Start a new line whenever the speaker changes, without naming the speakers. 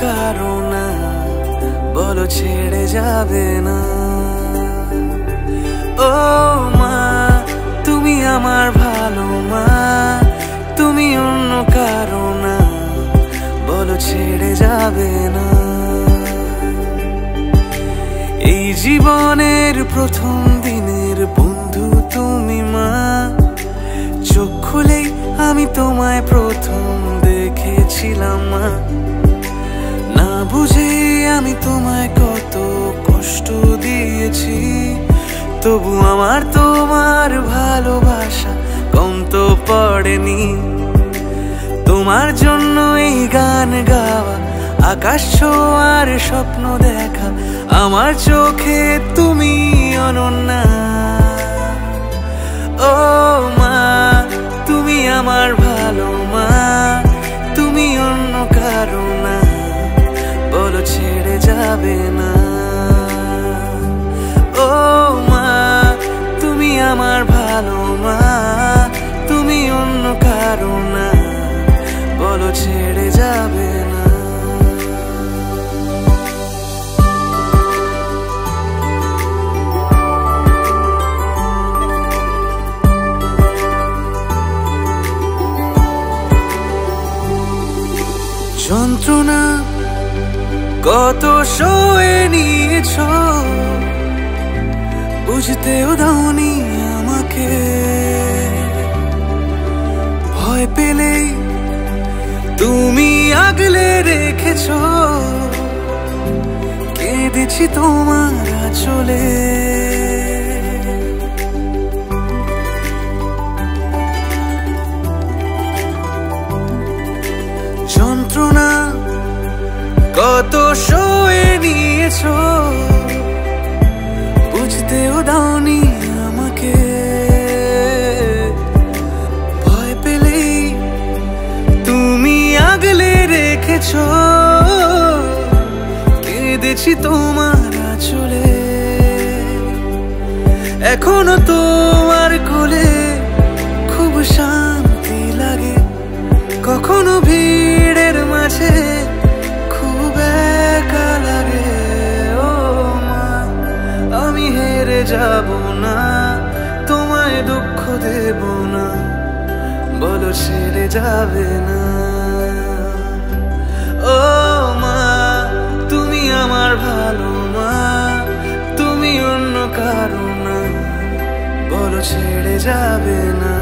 কারো না, বলো ছেড়ে যাবে না। ও মা, তুমি আমার ভালো মা, তুমি অন্য কারো না, বলো ছেড়ে যাবে না। এই জীবনের প্রথম দিনের বন্ধু তুমি মা, চোখ খুলেই আমি তোমায় প্রথম দেখেছিলাম মা। না বুঝে আমি তোমায় কত কষ্ট দিয়েছি, তবু আমার তোমার ভালোবাসা কম তো পড়েনি। তোমার জন্য এই গান গাওয়া, আকাশ ছোঁয়ার স্বপ্ন দেখা, আমার চোখে তুমি অনন্যা। ও মা, তুমি আমার ভালো মা, তুমি অন্য কারো না, বলো ছেড়ে যাবে না। ও মা, তুমি আমার ভালো মা, তুমি অন্য কারো না, বলো ছেড়ে যাবে না। যন্ত্রণা কত সয়ে নিয়েছ, বুঝতেও দাওনি আমাকে। ভয় পেলেই তুমি আগলে রেখেছ, কেঁদেছি তোমার আঁচলে। যন্ত্রণা কত সয়ে নিয়েছ, বুঝতেও দাওনি আমাকে। ভয় পেলেই তুমি আগলে রেখেছ, কেঁদেছি তোমার আঁচলে। এখনো তোমার কোলে খুব শান্তি লাগে, কখনো ভিড়ের মাঝে খুব একা লাগে। ও মা, আমি হেরে যাব না, তোমায় দুঃখ দেব না, বলো ছেড়ে যাবে না। ও মা, তুমি আমার ভালো মা, তুমি অন্য কারো না, বলো ছেড়ে যাবে না।